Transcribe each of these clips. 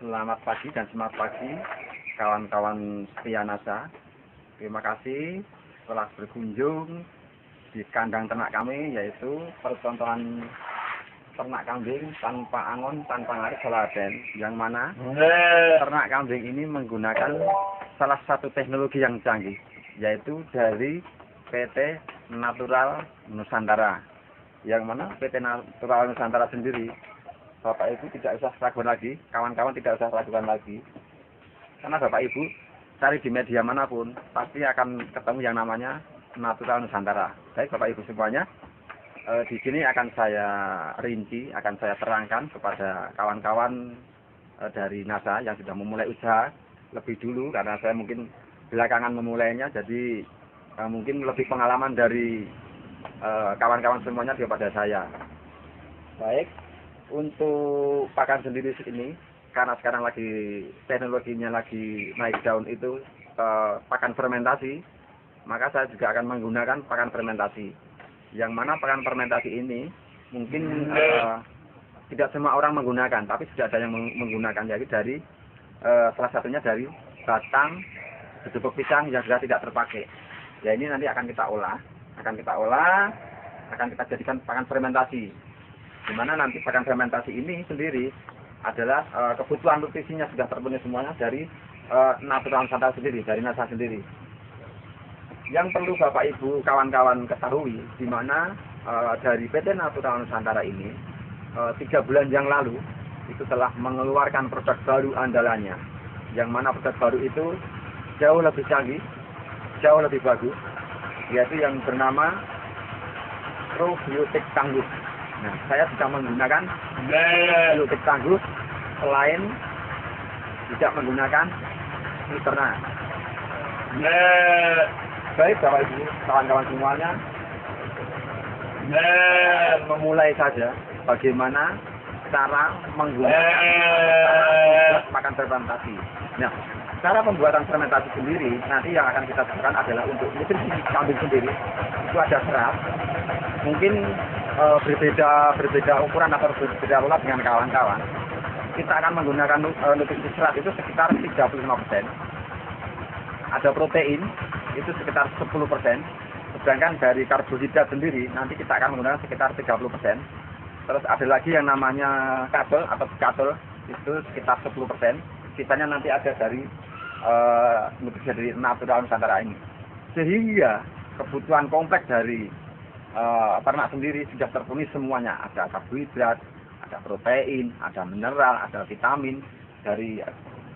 Selamat pagi dan semangat pagi kawan-kawan setia NASA. Terima kasih telah berkunjung di kandang ternak kami, yaitu percontohan ternak kambing tanpa angon, tanpa ngarit Soladen, yang mana ternak kambing ini menggunakan salah satu teknologi yang canggih, yaitu dari PT Natural Nusantara. Yang mana PT Natural Nusantara sendiri, Bapak Ibu tidak usah ragu lagi, kawan-kawan tidak usah ragukan lagi. Karena Bapak Ibu cari di media manapun, pasti akan ketemu yang namanya Natural Nusantara. Baik Bapak Ibu semuanya, di sini akan saya rinci, akan saya terangkan kepada kawan-kawan dari NASA yang sudah memulai usaha lebih dulu, karena saya mungkin belakangan memulainya, jadi mungkin lebih pengalaman dari kawan-kawan semuanya daripada saya. Baik. Untuk pakan sendiri ini, karena sekarang lagi teknologinya lagi naik daun itu pakan fermentasi, maka saya juga akan menggunakan pakan fermentasi. Yang mana pakan fermentasi ini mungkin tidak semua orang menggunakan, tapi sudah ada yang menggunakan, yaitu dari salah satunya dari batang bubuk pisang yang sudah tidak terpakai. Ya ini nanti akan kita olah, akan kita jadikan pakan fermentasi. Di mana nanti pakan fermentasi ini sendiri adalah kebutuhan nutrisinya sudah terpenuhi semuanya dari Natural Nusantara sendiri, dari NASA sendiri. Yang perlu Bapak Ibu kawan-kawan ketahui, di mana dari PT Natural Nusantara ini 3 bulan yang lalu itu telah mengeluarkan produk baru andalannya, yang mana produk baru itu jauh lebih canggih, jauh lebih bagus, yaitu yang bernama probiotik tangguh. Nah, saya bisa menggunakan probiotik tangguh selain tidak menggunakan Nuterna. Baik Bapak Ibu, kawan-kawan semuanya, memulai saja bagaimana cara menggunakan pakan fermentasi. Nah, cara pembuatan fermentasi sendiri nanti yang akan kita lakukan adalah untuk nutrisi kambing sendiri. Itu ada serat, mungkin berbeda ukuran atau berbeda pola dengan kawan-kawan. Kita akan menggunakan nutrisi serat itu sekitar 35%. Ada protein itu sekitar 10%. Sedangkan dari karbohidrat sendiri nanti kita akan menggunakan sekitar 30%. Terus ada lagi yang namanya kabel atau katul itu sekitar 10%. Sisanya nanti ada dari nutrisi dari Natural Nusantara ini. Sehingga kebutuhan kompleks dari ternak sendiri sudah terpenuhi semuanya. Ada karbohidrat, ada protein, ada mineral, ada vitamin, dari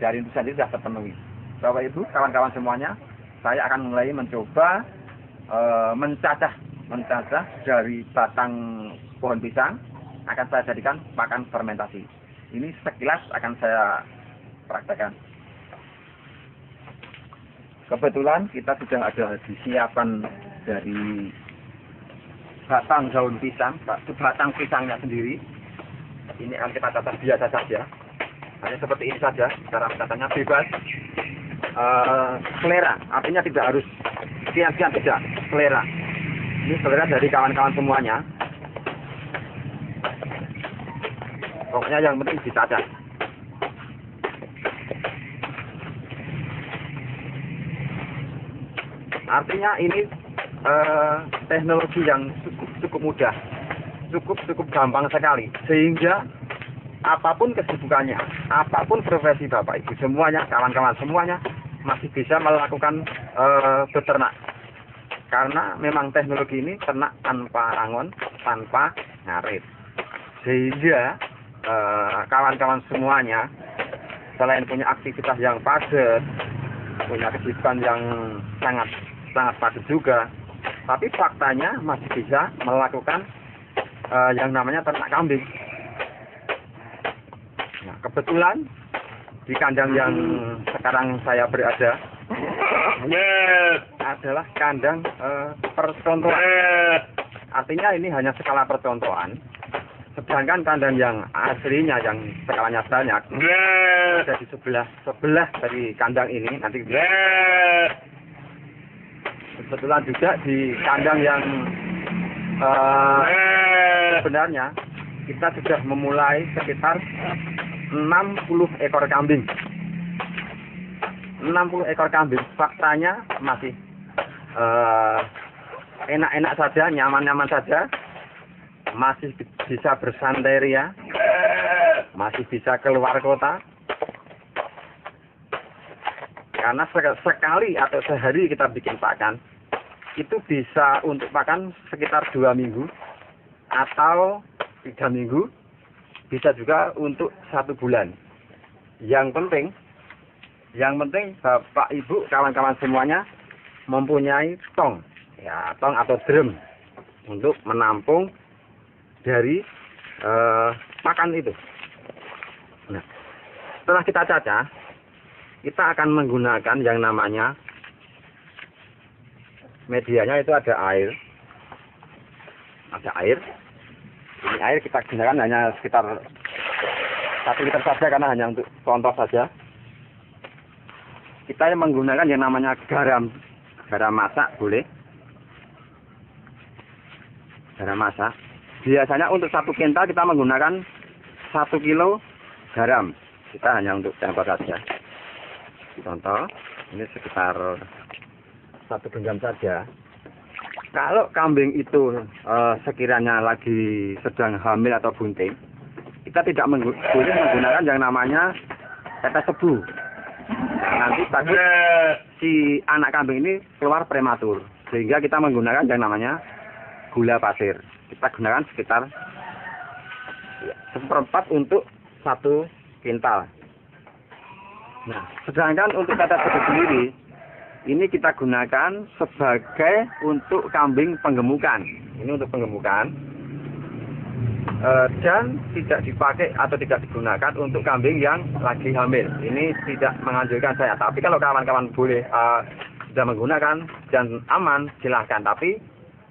nutrisi sendiri sudah terpenuhi. Bapak Ibu, kawan-kawan semuanya, saya akan mulai mencoba mencacah dari batang pohon pisang, akan saya jadikan pakan fermentasi. Ini sekilas akan saya praktekkan. Kebetulan kita sudah ada disiapkan dari batang daun pisang, batang pisangnya sendiri. Ini akan kita catat biasa saja, hanya seperti ini saja. Cara mencatatnya bebas, selera, artinya tidak harus sekian-sekian, tidak, selera. Ini selera dari kawan-kawan semuanya. Pokoknya yang penting dicatat. Artinya ini teknologi yang cukup mudah, cukup gampang sekali, sehingga apapun kesibukannya, apapun profesi Bapak Ibu semuanya, kawan-kawan semuanya masih bisa melakukan beternak. Karena memang teknologi ini ternak tanpa angon, tanpa ngarit, sehingga kawan-kawan semuanya selain punya aktivitas yang padat, punya kesibukan yang sangat padat juga, tapi faktanya masih bisa melakukan yang namanya ternak kambing. Nah, kebetulan di kandang yang sekarang saya berada adalah kandang percontohan. Artinya ini hanya skala percontohan. Sedangkan kandang yang aslinya yang skalanya banyak ada di sebelah dari kandang ini. Nanti kebetulan juga di kandang yang sebenarnya kita sudah memulai sekitar 60 ekor kambing. 60 ekor kambing, faktanya masih enak-enak saja, nyaman-nyaman saja, masih bisa bersantai ria, masih bisa keluar kota. Karena sekali atau sehari kita bikin pakan, itu bisa untuk pakan sekitar 2 minggu atau 3 minggu, bisa juga untuk 1 bulan. Yang penting Bapak Ibu kawan-kawan semuanya mempunyai tong, ya, tong atau drum untuk menampung dari pakan itu. Nah, setelah kita cacah, kita akan menggunakan yang namanya medianya itu ada air. Ada air. Ini air kita gunakan hanya sekitar 1 liter saja karena hanya untuk contoh saja. Kita menggunakan yang namanya garam masak boleh. Garam masak. Biasanya untuk 1 kental kita menggunakan 1 kilo garam. Kita hanya untuk contoh saja. Contoh, ini sekitar 1 genggam saja. Kalau kambing itu sekiranya lagi sedang hamil atau bunting, kita tidak boleh menggunakan yang namanya tetes tebu. Nah, nanti takut si anak kambing ini keluar prematur, sehingga kita menggunakan yang namanya gula pasir. Kita gunakan sekitar 1/4 untuk 1 kintal. Nah, sedangkan untuk tetes tebu sendiri, ini kita gunakan sebagai untuk kambing penggemukan. Ini untuk penggemukan. Dan tidak dipakai atau tidak digunakan untuk kambing yang lagi hamil. Ini tidak menganjurkan saya. Tapi kalau kawan-kawan boleh sudah menggunakan dan aman, silahkan. Tapi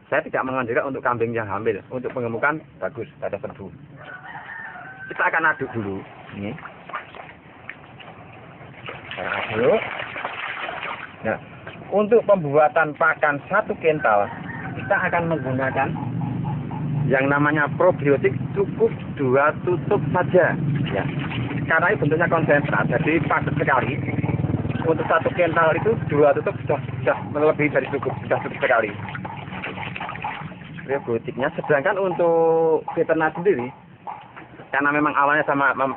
saya tidak menganjurkan untuk kambing yang hamil. Untuk penggemukan bagus, tetes tebu. Kita akan aduk dulu. Ini. Kita aduk. Nah, untuk pembuatan pakan 1 kental, kita akan menggunakan yang namanya probiotik cukup 2 tutup saja, ya. Karena ini bentuknya konsentrat, jadi padat sekali. Untuk 1 kental itu 2 tutup sudah lebih dari cukup, sudah cukup sekali. Probiotiknya. Sedangkan untuk veterina sendiri, karena memang awalnya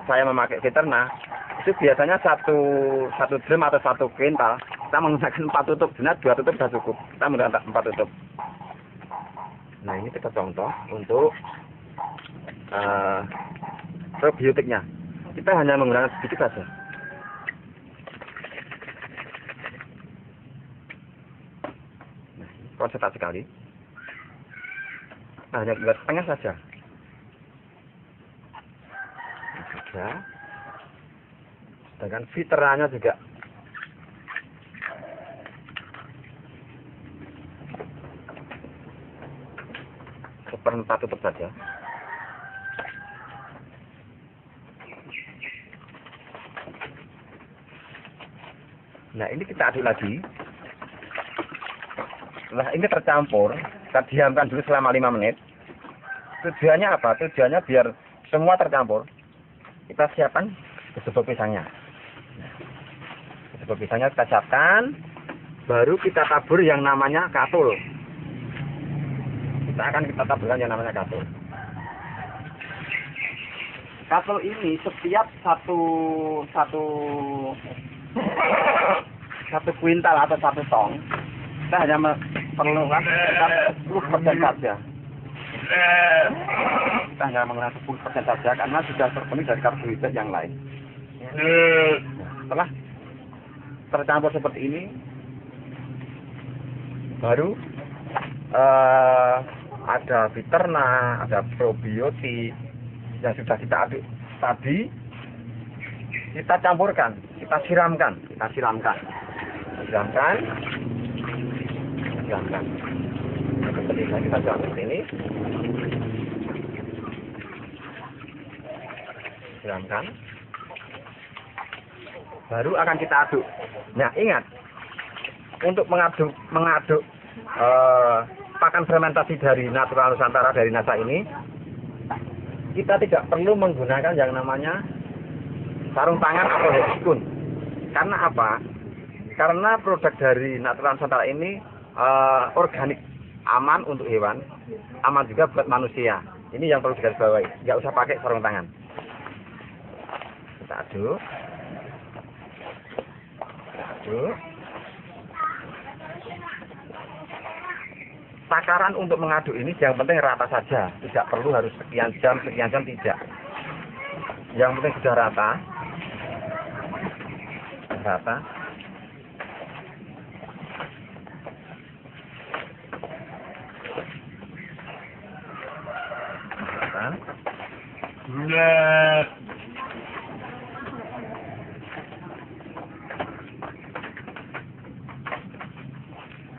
saya memakai veterina, itu biasanya satu drum atau 1 kental kita menggunakan 4 tutup, sebenarnya 2 tutup sudah cukup. Kita menggunakan 4 tutup. Nah, ini kita contoh untuk probiotiknya. Kita hanya menggunakan sedikit saja. Nah, konsentrat sekali. Nah, hanya buat setengah saja. Ini saja. Sedangkan viterannya juga seperempat tutup saja. Nah, ini kita aduk lagi. Setelah ini tercampur, kita diamkan dulu selama 5 menit. Tujuannya apa? Tujuannya biar semua tercampur. Kita siapkan kesebut pisangnya. Kesebut pisangnya kita siapkan, baru kita tabur yang namanya katul. Kita taburkan yang namanya katul. Katul ini setiap satu kuintal atau 1 tong, kita hanya memerlukan sekitar 10% saja. Kita hanya menggunakan 10% saja karena sudah terpenuhi dari karbohidrat yang lain. Setelah tercampur seperti ini, baru ada veterina, ada probiotik yang sudah kita aduk tadi, kita campurkan, kita siramkan. Kita siramkan. Seperti ini, kita siram seperti ini. Siramkan. Baru akan kita aduk. Nah, ingat, untuk mengaduk pakan fermentasi dari Natural Nusantara dari NASA ini, kita tidak perlu menggunakan yang namanya sarung tangan atau headphone. Karena apa? Karena produk dari Natural Nusantara ini organik, aman untuk hewan, aman juga buat manusia. Ini yang perlu digarisbawahi. Nggak usah pakai sarung tangan. Kita aduk. Takaran untuk mengaduk ini yang penting rata saja, tidak perlu harus sekian jam tidak. Yang penting sudah rata. Rata.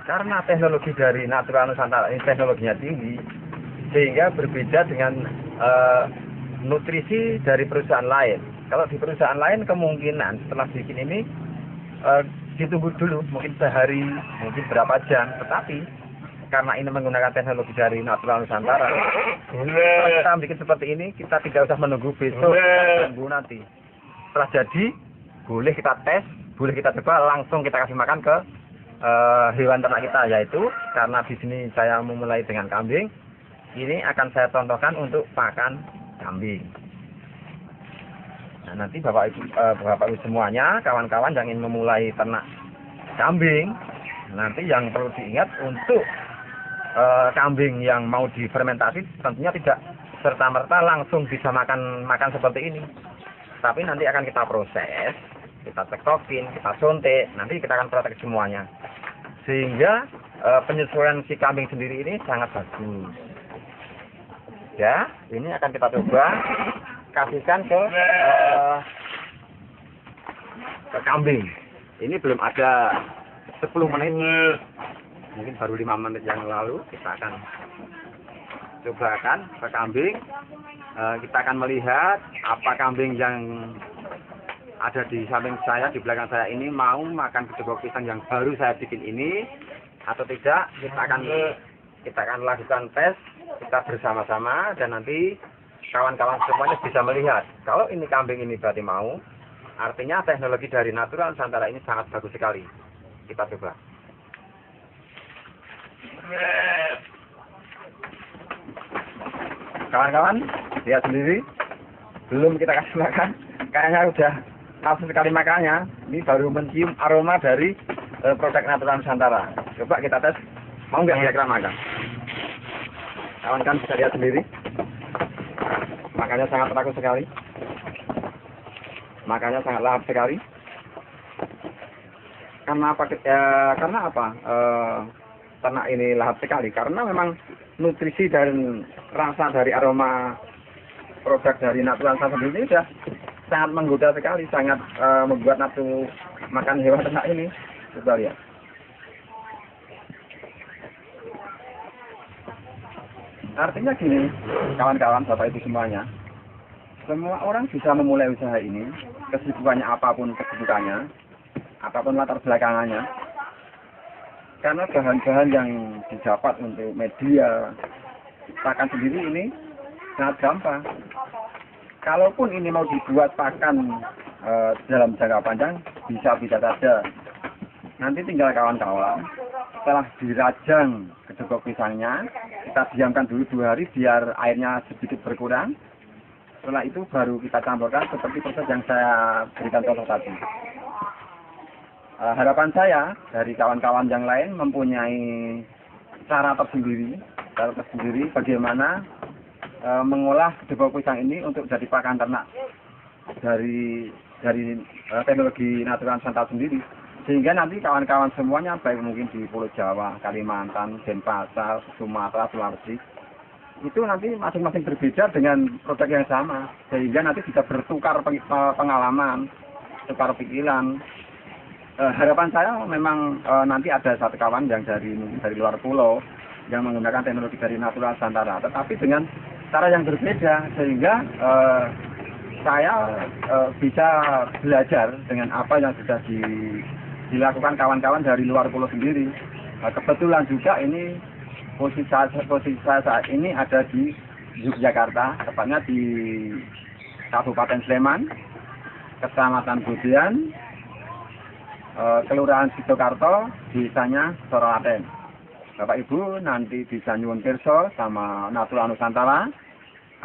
Karena teknologi dari Natural Nusantara ini teknologinya tinggi, sehingga berbeda dengan nutrisi dari perusahaan lain. Kalau di perusahaan lain kemungkinan setelah bikin ini ditunggu dulu, mungkin sehari, mungkin berapa jam. Tetapi karena ini menggunakan teknologi dari Natural Nusantara, kita bikin seperti ini, kita tidak usah menunggu besok, tunggu nanti. Setelah jadi, boleh kita tes, boleh kita coba, langsung kita kasih makan ke hewan ternak kita, yaitu karena di sini saya memulai dengan kambing, ini akan saya contohkan untuk pakan kambing. Nah, nanti Bapak Ibu semuanya, kawan-kawan yang ingin memulai ternak kambing, nanti yang perlu diingat untuk kambing yang mau difermentasi tentunya tidak serta-merta langsung bisa makan seperti ini. Tapi nanti akan kita proses, kita cekokin, kita suntik, nanti kita akan praktek semuanya. Sehingga penyesuaian si kambing sendiri ini sangat bagus. Ya, ini akan kita coba kasihkan ke kambing. Ini belum ada 10 menit, mungkin baru 5 menit yang lalu kita akan cobakan ke kambing. Kita akan melihat apa kambing yang ada di samping saya, di belakang saya ini mau makan kedua pisang yang baru saya bikin ini atau tidak. Kita akan lakukan tes kita bersama-sama, dan nanti kawan-kawan semuanya bisa melihat kalau ini kambing ini berarti mau, artinya teknologi dari Natural Nusantara ini sangat bagus sekali. Kita coba. Kawan-kawan lihat sendiri, belum kita kasih makan, kayaknya udah nafsu sekali makannya. Ini baru mencium aroma dari produk Natural Nusantara. Coba kita tes, mau nggak kira-kira makan? Kawan-kawan bisa lihat sendiri, makannya sangat bagus sekali, makannya sangat lahap sekali. Karena apa? Ternak ini lahap sekali karena memang nutrisi dan rasa dari aroma produk dari Natural Nusantara ini sudah sangat menggoda sekali, sangat membuat nafsu makan hewan ternak ini. Coba lihat. Artinya gini, kawan-kawan, Bapak Ibu semuanya, semua orang bisa memulai usaha ini, kesibukannya apapun kesibukannya, apapun latar belakangannya, karena bahan-bahan yang didapat untuk media pakan sendiri ini sangat gampang. Kalaupun ini mau dibuat pakan dalam jangka panjang, bisa saja. Nanti tinggal kawan-kawan, setelah dirajang kedua pisangnya, kita diamkan dulu 2 hari biar airnya sedikit berkurang. Setelah itu baru kita campurkan seperti proses yang saya berikan contoh tadi. Harapan saya dari kawan-kawan yang lain mempunyai cara tersendiri bagaimana mengolah kedua pisang ini untuk jadi pakan ternak dari teknologi Natural Nusantara sendiri. Sehingga nanti kawan-kawan semuanya, baik mungkin di Pulau Jawa, Kalimantan, Denpasar, Sumatera, Sulawesi, itu nanti masing-masing berbeda dengan produk yang sama. Sehingga nanti bisa bertukar pengalaman, tukar pikiran. Harapan saya memang nanti ada satu kawan yang dari luar pulau yang menggunakan teknologi dari Natural Nusantara, tetapi dengan cara yang berbeda, sehingga saya bisa belajar dengan apa yang sudah dilakukan kawan-kawan dari luar pulau sendiri. Kebetulan juga ini posisi saya saat ini ada di Yogyakarta, tepatnya di Kabupaten Sleman. Kecamatan Budian, Kelurahan Sidokarto, desanya Soroaten. Bapak Ibu nanti bisa nyuwun pirsa sama Natura Nusantara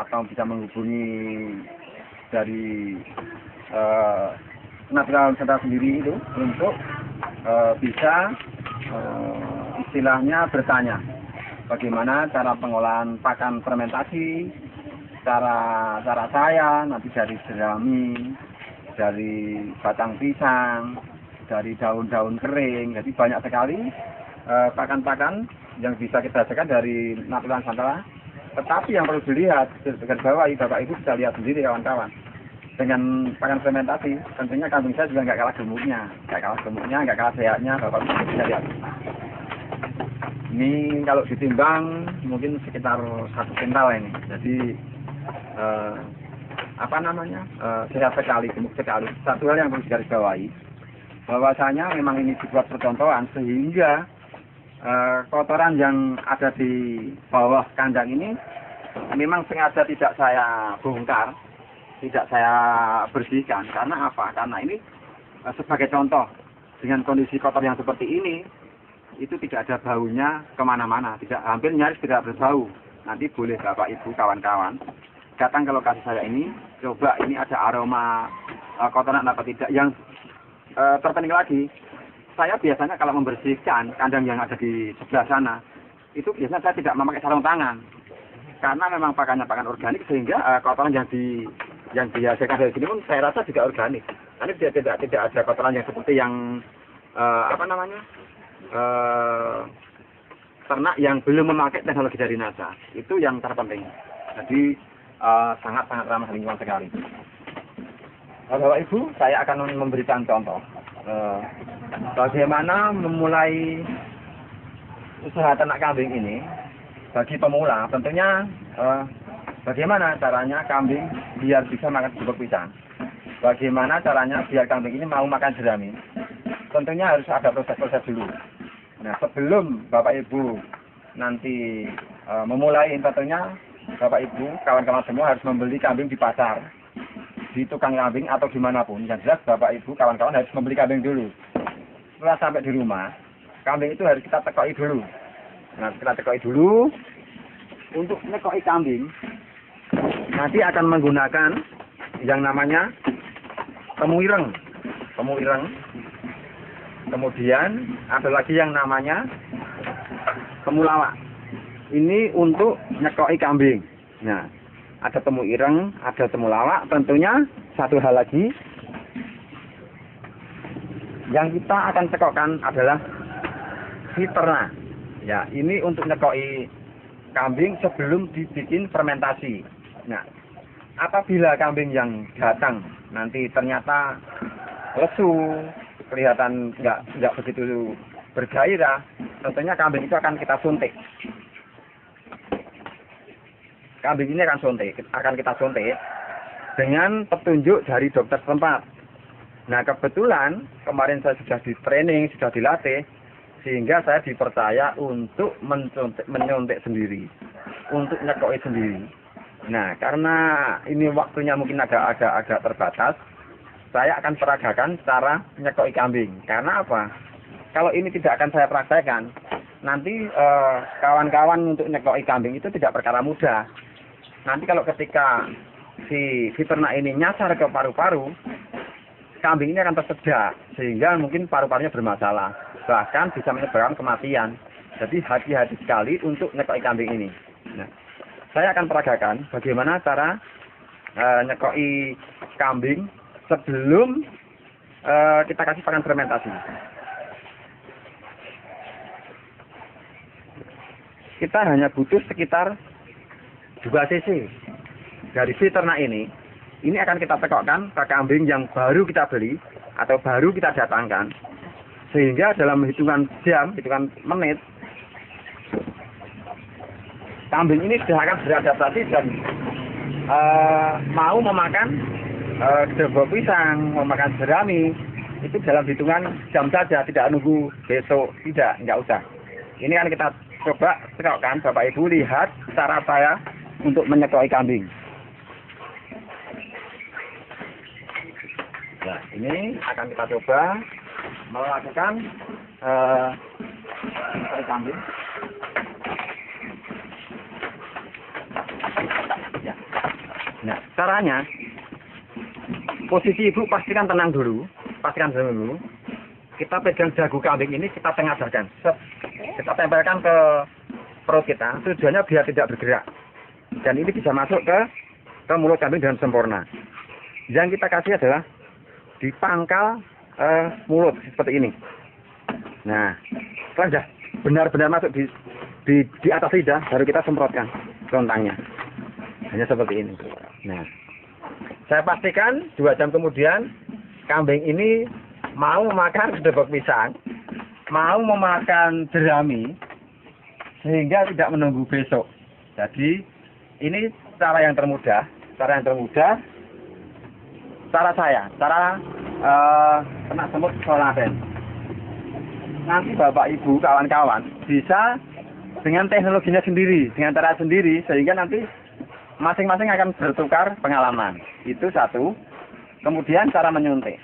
atau bisa menghubungi dari Natura Nusantara sendiri itu untuk bisa istilahnya bertanya bagaimana cara pengolahan pakan fermentasi, cara saya nanti dari jerami, dari batang pisang, dari daun-daun kering. Jadi banyak sekali pakan-pakan yang bisa kita hasilkan dari Natura Nusantara. Tetapi yang perlu dilihat, garisbawahi Bapak Ibu bisa lihat sendiri kawan-kawan. Dengan pakan fermentasi, tentunya kambing saya juga nggak kalah gemuknya, nggak kalah sehatnya. Bapak Ibu bisa lihat. Ini kalau ditimbang mungkin sekitar 1 kintal ini. Jadi sehat sekali, gemuk sekali. Satu hal yang perlu digarisbawahi, bahwasanya memang ini dibuat percontohan sehingga kotoran yang ada di bawah kandang ini memang sengaja tidak saya bongkar, tidak saya bersihkan. Karena apa? Karena ini sebagai contoh, dengan kondisi kotor yang seperti ini, itu tidak ada baunya kemana-mana, hampir nyaris tidak berbau. Nanti boleh Bapak Ibu kawan-kawan datang ke lokasi saya ini, coba ini ada aroma kotoran apa tidak. Yang terpenting lagi, saya biasanya kalau membersihkan kandang yang ada di sebelah sana, itu biasanya saya tidak memakai sarung tangan, karena memang pakannya pakan organik, sehingga kotoran yang dihasilkan dari sini pun saya rasa juga organik. Ini tidak ada kotoran yang seperti yang ternak yang belum memakai teknologi dari NASA. Itu yang terpenting. Jadi sangat-sangat ramah lingkungan sekali. Bapak Ibu, saya akan memberikan contoh bagaimana memulai usaha ternak kambing ini bagi pemula. Tentunya bagaimana caranya kambing biar bisa makan bubuk pisang, bagaimana caranya biar kambing ini mau makan jerami. Tentunya harus ada proses-proses dulu. Nah, sebelum Bapak Ibu nanti memulai, tentunya Bapak Ibu kawan-kawan semua harus membeli kambing di pasar, di tukang kambing atau dimanapun. Yang jelas Bapak Ibu kawan-kawan harus membeli kambing dulu. Setelah sampai di rumah, kambing itu harus kita tekoi dulu. Nah, kita tekoi dulu. Untuk nekoi kambing nanti akan menggunakan yang namanya temu ireng. Kemudian ada lagi yang namanya temulawak. Ini untuk nyekoi kambing. Nah, ada temu ireng, ada temulawak. Tentunya satu hal lagi yang kita akan cekokkan adalah fiterna. Ya, ini untuk nyekoi kambing sebelum dibikin fermentasi. Nah, apabila kambing yang datang nanti ternyata lesu, kelihatan nggak begitu bergairah, tentunya kambing itu akan kita suntik. Kambing ini akan kita suntik dengan petunjuk dari dokter setempat. Nah, kebetulan kemarin saya sudah di training, sudah dilatih, sehingga saya dipercaya untuk menyuntik sendiri, untuk nyekoi sendiri. Nah, karena ini waktunya mungkin agak terbatas, saya akan peragakan cara nyekoi kambing. Karena apa? Kalau ini tidak akan saya praktekkan, nanti kawan-kawan untuk nyekoi kambing itu tidak perkara mudah. Nanti kalau ketika si ternak ini nyasar ke paru-paru, kambing ini akan tersedak, sehingga mungkin paru-parunya bermasalah, bahkan bisa menyebabkan kematian. Jadi hati-hati sekali untuk nyekoi kambing ini. Nah, saya akan peragakan bagaimana cara nyekoi kambing sebelum kita kasih pakan fermentasi. Kita hanya butuh sekitar 2 cc dari si ternak ini. Ini akan kita tekokkan ke kambing yang baru kita beli atau baru kita datangkan, sehingga dalam hitungan jam, hitungan menit, kambing ini sudah akan beradaptasi dan mau memakan bubuk pisang, mau makan jerami. Itu dalam hitungan jam saja, tidak nunggu besok, nggak usah. Ini kan kita coba tekokkan. Bapak Ibu lihat cara saya untuk menyekoi kambing. Nah, ini akan kita coba melakukan kambing. Ya. Nah, caranya posisi ibu pastikan tenang dulu, Kita pegang dagu kambing ini, kita tengadahkan, kita tempelkan ke perut kita. Tujuannya biar tidak bergerak, dan ini bisa masuk ke mulut kambing dengan sempurna. Yang kita kasih adalah di pangkal mulut seperti ini. Nah, setelah sudah benar-benar masuk di atas lidah, baru kita semprotkan lontangnya. Hanya seperti ini. Nah, saya pastikan 2 jam kemudian kambing ini mau makan gedebok pisang, mau memakan jerami, sehingga tidak menunggu besok. Jadi ini cara yang termudah, cara saya, kena semut soladen. Nanti Bapak Ibu kawan-kawan bisa dengan teknologinya sendiri, dengan cara sendiri, sehingga nanti masing-masing akan bertukar pengalaman. Itu satu. Kemudian cara menyuntik.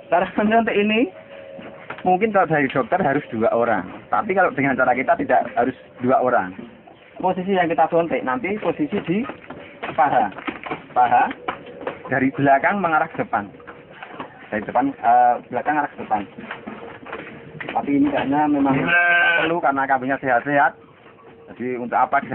Cara menyuntik ini mungkin kalau dari dokter harus 2 orang, tapi kalau dengan cara kita tidak harus 2 orang. Posisi yang kita suntik nanti posisi di paha dari belakang mengarah ke depan, dari depan belakang arah ke depan. Tapi ini kayaknya memang perlu karena kambingnya sehat-sehat. Jadi untuk apa kita